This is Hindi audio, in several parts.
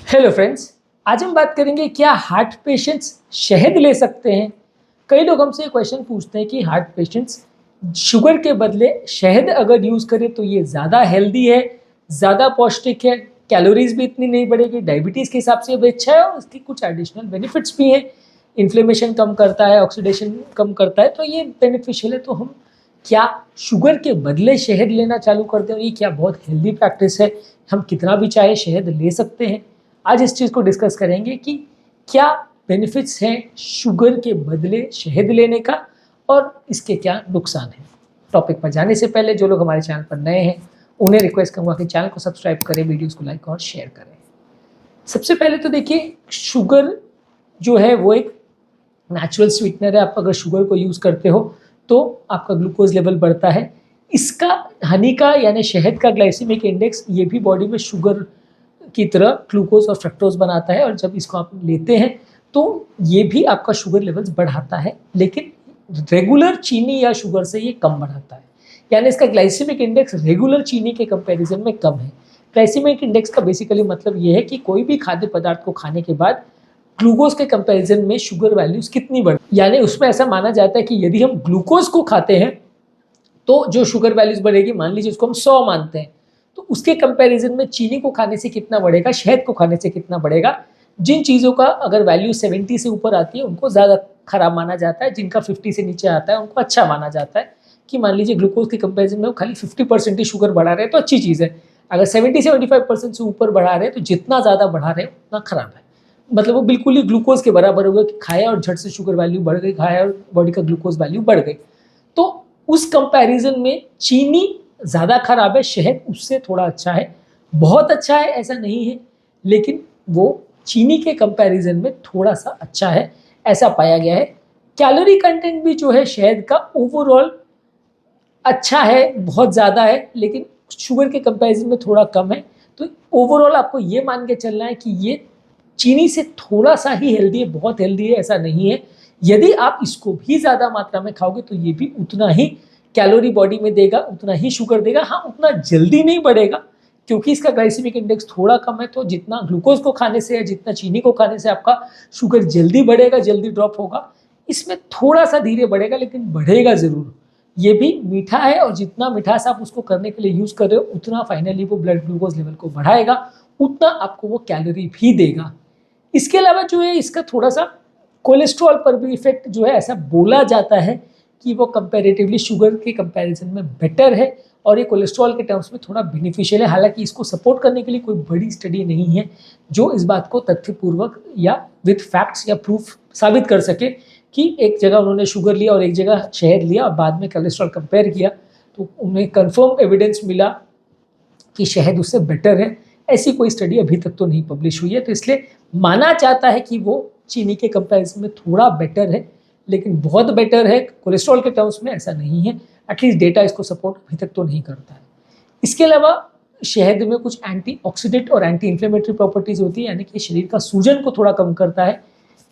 हेलो फ्रेंड्स, आज हम बात करेंगे क्या हार्ट पेशेंट्स शहद ले सकते हैं। कई लोग हमसे ये क्वेश्चन पूछते हैं कि हार्ट पेशेंट्स शुगर के बदले शहद अगर यूज़ करें तो ये ज़्यादा हेल्दी है, ज़्यादा पौष्टिक है, कैलोरीज भी इतनी नहीं बढ़ेगी, डायबिटीज़ के हिसाब से भी अच्छा है और इसकी कुछ एडिशनल बेनिफिट्स भी हैं। इन्फ्लेमेशन कम करता है, ऑक्सीडेशन कम करता है, तो ये बेनिफिशियल है। तो हम क्या शुगर के बदले शहद लेना चालू कर दें और ये क्या बहुत हेल्दी प्रैक्टिस है, हम कितना भी चाहे शहद ले सकते हैं। आज इस चीज़ को डिस्कस करेंगे कि क्या बेनिफिट्स हैं शुगर के बदले शहद लेने का और इसके क्या नुकसान हैं। टॉपिक पर जाने से पहले जो लोग हमारे चैनल पर नए हैं उन्हें रिक्वेस्ट करूँगा कि चैनल को सब्सक्राइब करें, वीडियोस को लाइक और शेयर करें। सबसे पहले तो देखिए, शुगर जो है वो एक नेचुरल स्वीटनर है। आप अगर शुगर को यूज़ करते हो तो आपका ग्लूकोज लेवल बढ़ता है। इसका हनी का यानी शहद का ग्लाइसेमिक इंडेक्स ये भी बॉडी में शुगर की तरह ग्लूकोज और फ्रक्टोज बनाता है और जब इसको आप लेते हैं तो ये भी आपका शुगर लेवल्स बढ़ाता है, लेकिन रेगुलर चीनी या शुगर से ये कम बढ़ाता है। यानी इसका ग्लाइसेमिक इंडेक्स रेगुलर चीनी के कंपैरिजन में कम है। ग्लाइसेमिक इंडेक्स का बेसिकली मतलब ये है कि कोई भी खाद्य पदार्थ को खाने के बाद ग्लूकोज के कंपैरिजन में शुगर वैल्यूज कितनी बढ़, यानी उसमें ऐसा माना जाता है कि यदि हम ग्लूकोज को खाते हैं तो जो शुगर वैल्यूज बढ़ेगी, मान लीजिए उसको हम 100 मानते हैं, तो उसके कंपैरिजन में चीनी को खाने से कितना बढ़ेगा, शहद को खाने से कितना बढ़ेगा। जिन चीज़ों का अगर वैल्यू 70 से ऊपर आती है उनको ज़्यादा खराब माना जाता है, जिनका 50 से नीचे आता है उनको अच्छा माना जाता है। कि मान लीजिए ग्लूकोज के कंपैरिजन में वो खाली 50% ही शुगर बढ़ा रहे हैं तो अच्छी चीज़ है, अगर 70-75% से ऊपर बढ़ा रहे हैं तो जितना ज़्यादा बढ़ा रहे हैं उतना खराब है। मतलब वो बिल्कुल ही ग्लूकोज के बराबर होगा कि खाया और झट से शुगर वैल्यू बढ़ गई, खाया और बॉडी का ग्लूकोज वैल्यू बढ़ गई। तो उस कंपैरिजन में चीनी ज़्यादा खराब है, शहद उससे थोड़ा अच्छा है। बहुत अच्छा है ऐसा नहीं है, लेकिन वो चीनी के कंपैरिजन में थोड़ा सा अच्छा है, ऐसा पाया गया है। कैलोरी कंटेंट भी जो है शहद का ओवरऑल अच्छा है, बहुत ज़्यादा है, लेकिन शुगर के कंपैरिजन में थोड़ा कम है। तो ओवरऑल आपको ये मान के चलना है कि ये चीनी से थोड़ा सा ही हेल्दी है, बहुत हेल्दी है ऐसा नहीं है। यदि आप इसको भी ज़्यादा मात्रा में खाओगे तो ये भी उतना ही कैलोरी बॉडी में देगा, उतना ही शुगर देगा। हाँ, उतना जल्दी नहीं बढ़ेगा क्योंकि इसका ग्लाइसेमिक इंडेक्स थोड़ा कम है। तो जितना ग्लूकोज को खाने से या जितना चीनी को खाने से आपका शुगर जल्दी बढ़ेगा, जल्दी ड्रॉप होगा, इसमें थोड़ा सा धीरे बढ़ेगा, लेकिन बढ़ेगा ज़रूर। ये भी मीठा है और जितना मिठास आप उसको करने के लिए यूज़ कर रहे हो उतना फाइनली वो ब्लड ग्लूकोज लेवल को बढ़ाएगा, उतना आपको वो कैलोरी भी देगा। इसके अलावा जो है इसका थोड़ा सा कोलेस्ट्रॉल पर भी इफेक्ट जो है, ऐसा बोला जाता है कि वो कंपैरेटिवली शुगर के कंपैरिजन में बेटर है और ये कोलेस्ट्रॉल के टर्म्स में थोड़ा बेनिफिशियल है। हालांकि इसको सपोर्ट करने के लिए कोई बड़ी स्टडी नहीं है जो इस बात को तथ्यपूर्वक या विथ फैक्ट्स या प्रूफ साबित कर सके कि एक जगह उन्होंने शुगर लिया और एक जगह शहद लिया और बाद में कोलेस्ट्रॉल कंपेयर किया तो उन्हें कंफर्म एविडेंस मिला कि शहद उससे बेटर है। ऐसी कोई स्टडी अभी तक तो नहीं पब्लिश हुई है, तो इसलिए माना जाता है कि वो चीनी के कंपैरिजन में थोड़ा बेटर है, लेकिन बहुत बेटर है कोलेस्ट्रॉल के टर्म्स में ऐसा नहीं है। एटलीस्ट डेटा इसको सपोर्ट अभी तक तो नहीं करता है। इसके अलावा शहद में कुछ एंटीऑक्सीडेंट और एंटी इन्फ्लेमेटरी प्रॉपर्टीज होती है, यानी कि शरीर का सूजन को थोड़ा कम करता है।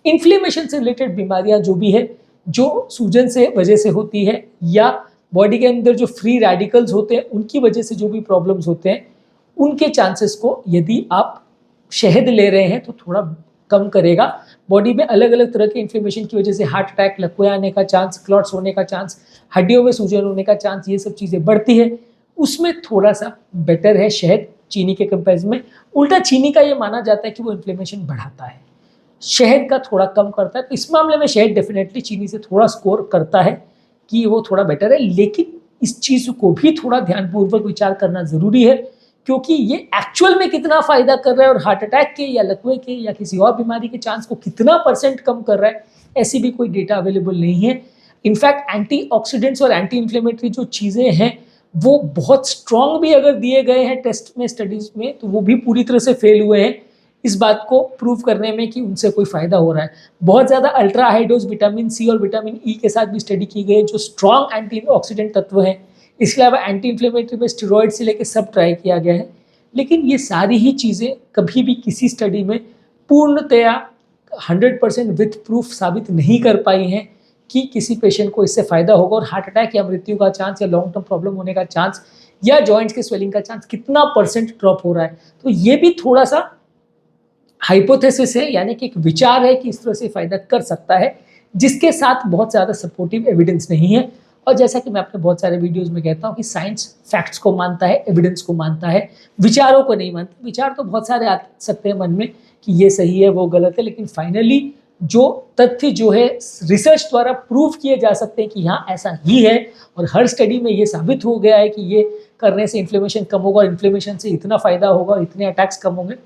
इन्फ्लेमेशन से रिलेटेड बीमारियां जो भी है, जो सूजन से वजह से होती है या बॉडी के अंदर जो फ्री रेडिकल्स होते हैं उनकी वजह से जो भी प्रॉब्लम्स होते हैं, उनके चांसेस को यदि आप शहद ले रहे हैं तो थोड़ा कम करेगा। बॉडी में अलग अलग तरह के इन्फ्लेमेशन की वजह से हार्ट अटैक, लकवे आने का चांस, क्लॉट्स होने का चांस, हड्डियों में सूजन होने का चांस, ये सब चीज़ें बढ़ती है। उसमें थोड़ा सा बेटर है शहद चीनी के कंपेरिजन में। उल्टा चीनी का ये माना जाता है कि वो इन्फ्लेमेशन बढ़ाता है, शहद का थोड़ा कम करता है। तो इस मामले में शहद डेफिनेटली चीनी से थोड़ा स्कोर करता है कि वो थोड़ा बेटर है, लेकिन इस चीज़ को भी थोड़ा ध्यानपूर्वक विचार करना ज़रूरी है क्योंकि ये एक्चुअल में कितना फ़ायदा कर रहा है और हार्ट अटैक के या लकवे के या किसी और बीमारी के चांस को कितना % कम कर रहा है, ऐसी भी कोई डेटा अवेलेबल नहीं है। इनफैक्ट एंटीऑक्सीडेंट्स और एंटी इन्फ्लेमेटरी जो चीज़ें हैं वो बहुत स्ट्रॉन्ग भी अगर दिए गए हैं टेस्ट में, स्टडीज़ में, तो वो भी पूरी तरह से फेल हुए हैं इस बात को प्रूव करने में कि उनसे कोई फ़ायदा हो रहा है। बहुत ज़्यादा ultra high dose vitamin C और विटामिन ई के साथ भी स्टडी की गई है जो स्ट्रॉन्ग एंटीऑक्सीडेंट तत्व हैं। इसके अलावा एंटी इन्फ्लेमेटरी में स्टेरॉइड से लेकर सब ट्राई किया गया है, लेकिन ये सारी ही चीज़ें कभी भी किसी स्टडी में पूर्णतया 100% विथ प्रूफ साबित नहीं कर पाई हैं कि किसी पेशेंट को इससे फ़ायदा होगा और हार्ट अटैक या मृत्यु का चांस या लॉन्ग टर्म प्रॉब्लम होने का चांस या जॉइंट्स के स्वेलिंग का चांस कितना % ड्रॉप हो रहा है। तो ये भी थोड़ा सा हाइपोथेसिस है, यानी कि एक विचार है कि इस तरह से फ़ायदा कर सकता है, जिसके साथ बहुत ज़्यादा सपोर्टिव एविडेंस नहीं है। और जैसा कि मैं अपने बहुत सारे वीडियोज़ में कहता हूँ कि साइंस फैक्ट्स को मानता है, एविडेंस को मानता है, विचारों को नहीं मानता। विचार तो बहुत सारे आ सकते हैं मन में कि ये सही है, वो गलत है, लेकिन फाइनली जो तथ्य जो है रिसर्च द्वारा प्रूव किए जा सकते हैं कि हाँ ऐसा ही है, और हर स्टडी में ये साबित हो गया है कि ये करने से इन्फ्लेमेशन कम होगा, इन्फ्लेमेशन से इतना फ़ायदा होगा, इतने अटैक्स कम होंगे,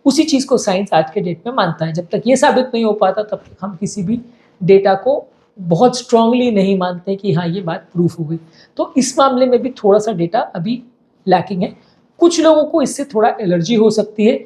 उसी चीज़ को साइंस आज के डेट में मानता है। जब तक ये साबित नहीं हो पाता तब तक हम किसी भी डेटा को बहुत स्ट्रांगली नहीं मानते कि हाँ ये बात प्रूफ हो गई। तो इस मामले में भी थोड़ा सा डेटा अभी लैकिंग है। कुछ लोगों को इससे थोड़ा एलर्जी हो सकती है।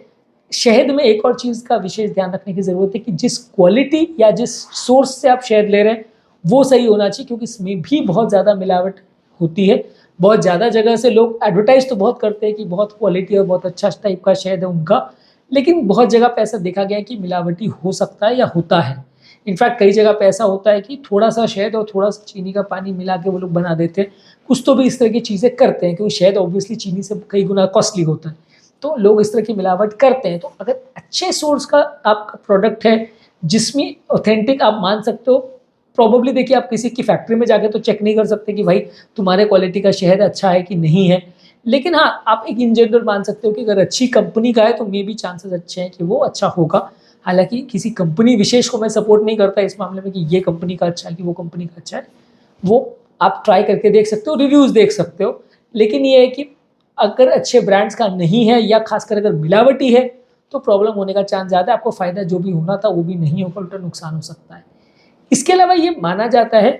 शहद में एक और चीज़ का विशेष ध्यान रखने की ज़रूरत है कि जिस क्वालिटी या जिस सोर्स से आप शहद ले रहे हैं वो सही होना चाहिए, क्योंकि इसमें भी बहुत ज़्यादा मिलावट होती है। बहुत ज़्यादा जगह से लोग एडवर्टाइज तो बहुत करते हैं कि बहुत क्वालिटी और बहुत अच्छा टाइप का शहद है उनका, लेकिन बहुत जगह पे ऐसा देखा गया है कि मिलावटी हो सकता है या होता है। इनफैक्ट कई जगह पे ऐसा होता है कि थोड़ा सा शहद और थोड़ा सा चीनी का पानी मिला के वो लोग बना देते हैं। कुछ तो भी इस तरह की चीज़ें करते हैं, क्योंकि शहद ऑब्वियसली चीनी से कई गुना कॉस्टली होता है, तो लोग इस तरह की मिलावट करते हैं। तो अगर अच्छे सोर्स का आपका प्रोडक्ट है जिसमें ऑथेंटिक आप मान सकते हो, प्रॉबेबली देखिए आप किसी की फैक्ट्री में जाके तो चेक नहीं कर सकते कि भाई तुम्हारे क्वालिटी का शहद अच्छा है कि नहीं है, लेकिन हाँ आप एक इन जनरल मान सकते हो कि अगर अच्छी कंपनी का है तो मे भी चांसेस अच्छे हैं कि वो अच्छा होगा। हालांकि किसी कंपनी विशेष को मैं सपोर्ट नहीं करता इस मामले में कि ये कंपनी का अच्छा है कि वो कंपनी का अच्छा है, वो आप ट्राई करके देख सकते हो, रिव्यूज़ देख सकते हो। लेकिन ये है कि अगर अच्छे ब्रांड्स का नहीं है या खासकर अगर मिलावटी है तो प्रॉब्लम होने का चांस ज़्यादा है। आपको फ़ायदा जो भी होना था वो भी नहीं होगा, उल्टा नुकसान हो सकता है। इसके अलावा ये माना जाता है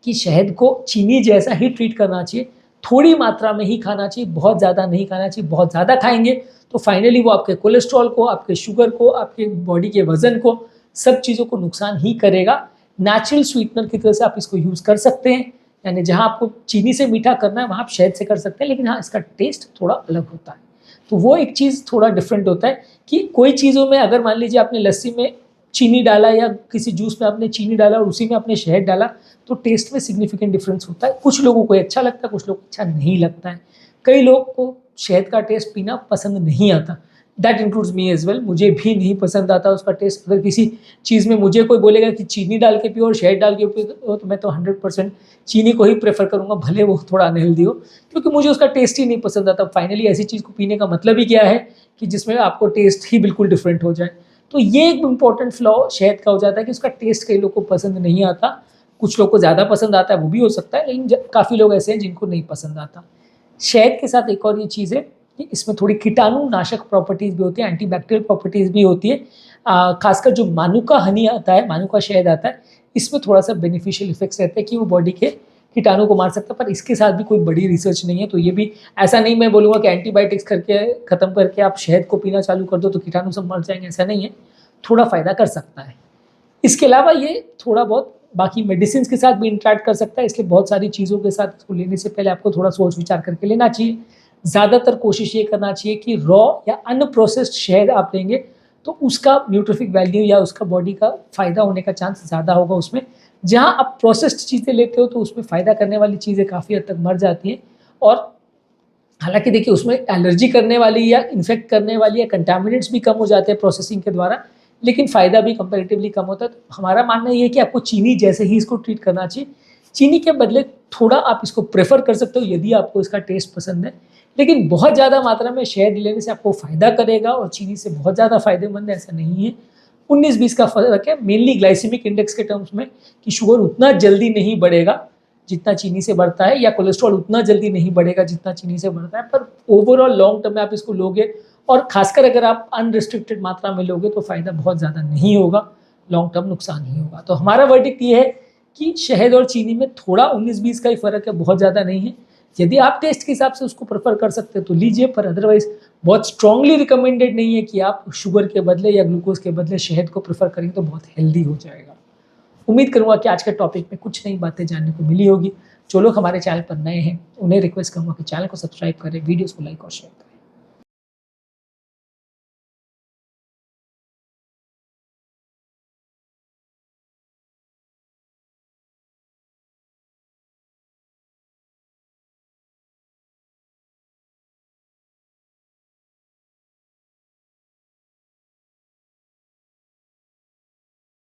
कि शहद को चीनी जैसा ही ट्रीट करना चाहिए, थोड़ी मात्रा में ही खाना चाहिए, बहुत ज़्यादा नहीं खाना चाहिए। बहुत ज़्यादा खाएंगे तो फाइनली वो आपके कोलेस्ट्रॉल को, आपके शुगर को, आपके बॉडी के वजन को, सब चीज़ों को नुकसान ही करेगा। नेचुरल स्वीटनर की तरह से आप इसको यूज़ कर सकते हैं, यानी जहाँ आपको चीनी से मीठा करना है वहाँ आप शहद से कर सकते हैं, लेकिन हाँ इसका टेस्ट थोड़ा अलग होता है। तो वो एक चीज़ थोड़ा डिफरेंट होता है कि कोई चीज़ों में अगर मान लीजिए आपने लस्सी में चीनी डाला या किसी जूस में आपने चीनी डाला और उसी में आपने शहद डाला तो टेस्ट में सिग्निफिकेंट डिफरेंस होता है। कुछ लोगों को अच्छा लगता है, कुछ लोगों को अच्छा नहीं लगता है। कई लोग को शहद का टेस्ट पीना पसंद नहीं आता, that includes me as well. मुझे भी नहीं पसंद आता उसका टेस्ट। अगर किसी चीज़ में मुझे कोई बोलेगा कि चीनी डाल के पियो और शहद डाल के पियो तो मैं तो 100% चीनी को ही प्रेफर करूँगा, भले वो थोड़ा अनहेल्दी हो, क्योंकि मुझे उसका टेस्ट ही नहीं पसंद आता। फाइनली ऐसी चीज़ को पीने का मतलब ही क्या है कि जिसमें आपको टेस्ट ही बिल्कुल डिफरेंट हो जाए। तो ये एक इम्पॉर्टेंट फ्लॉ शहद का हो जाता है कि उसका टेस्ट कई लोग को पसंद नहीं आता। कुछ लोग को ज़्यादा पसंद आता है, वो भी हो सकता है, लेकिन काफ़ी लोग ऐसे हैं जिनको नहीं पसंद आता। शहद के साथ एक और ये चीज़ है कि इसमें थोड़ी कीटाणुनाशक प्रॉपर्टीज़ भी होती है, एंटीबैक्टीरियल प्रॉपर्टीज़ भी होती है। खासकर जो मानुका हनी आता है, मानुका शहद आता है, इसमें थोड़ा सा बेनिफिशियल इफेक्ट्स रहते हैं कि वो बॉडी के कीटाणु को मार सकता है, पर इसके साथ भी कोई बड़ी रिसर्च नहीं है। तो ये भी ऐसा नहीं मैं बोलूँगा कि एंटीबायोटिक्स करके ख़त्म करके आप शहद को पीना चालू कर दो तो कीटाणु सब मर जाएंगे, ऐसा नहीं है। थोड़ा फ़ायदा कर सकता है। इसके अलावा ये थोड़ा बहुत बाकी मेडिसिन के साथ भी इंटरेक्ट कर सकता है, इसलिए बहुत सारी चीज़ों के साथ इसको लेने से पहले आपको थोड़ा सोच विचार करके लेना चाहिए। ज़्यादातर कोशिश ये करना चाहिए कि रॉ या अनप्रोसेस्ड शहद आप लेंगे तो उसका न्यूट्रिफिक वैल्यू या उसका बॉडी का फ़ायदा होने का चांस ज़्यादा होगा उसमें। जहाँ आप प्रोसेस्ड चीज़ें लेते हो तो उसमें फ़ायदा करने वाली चीज़ें काफ़ी हद तक मर जाती हैं। और हालांकि देखिए उसमें एलर्जी करने वाली या इन्फेक्ट करने वाली या कंटामिनेंट्स भी कम हो जाते हैं प्रोसेसिंग के द्वारा, लेकिन फ़ायदा भी कंपैरेटिवली कम होता है। तो हमारा मानना ये है कि आपको चीनी जैसे ही इसको ट्रीट करना चाहिए। चीनी के बदले थोड़ा आप इसको प्रेफर कर सकते हो यदि आपको इसका टेस्ट पसंद है, लेकिन बहुत ज़्यादा मात्रा में शहद लेने से आपको फ़ायदा करेगा और चीनी से बहुत ज़्यादा फ़ायदेमंद है ऐसा नहीं है। 19-20 का फ़र्क है, मेनली ग्लाइसेमिक इंडेक्स के टर्म्स में कि शुगर उतना जल्दी नहीं बढ़ेगा जितना चीनी से बढ़ता है, या कोलेस्ट्रॉल उतना जल्दी नहीं बढ़ेगा जितना चीनी से बढ़ता है। पर ओवरऑल लॉन्ग टर्म में आप इसको लोगे और खासकर अगर आप अनरिस्ट्रिक्टेड मात्रा में लोगे तो फ़ायदा बहुत ज़्यादा नहीं होगा, लॉन्ग टर्म नुकसान ही होगा। तो हमारा वर्डिक्ट ये है कि शहद और चीनी में थोड़ा 19-20 का ही फ़र्क है, बहुत ज़्यादा नहीं है। यदि आप टेस्ट के हिसाब से उसको प्रेफर कर सकते हैं तो लीजिए, पर अदरवाइज बहुत स्ट्रांगली रिकमेंडेड नहीं है कि आप शुगर के बदले या ग्लूकोज के बदले शहद को प्रेफर करेंगे तो बहुत हेल्दी हो जाएगा। उम्मीद करूँगा कि आज के टॉपिक में कुछ नई बातें जानने को मिली होगी। जो लोग हमारे चैनल पर नए हैं उन्हें रिक्वेस्ट करूँगा कि चैनल को सब्सक्राइब करें, वीडियोज़ को लाइक और शेयर करें।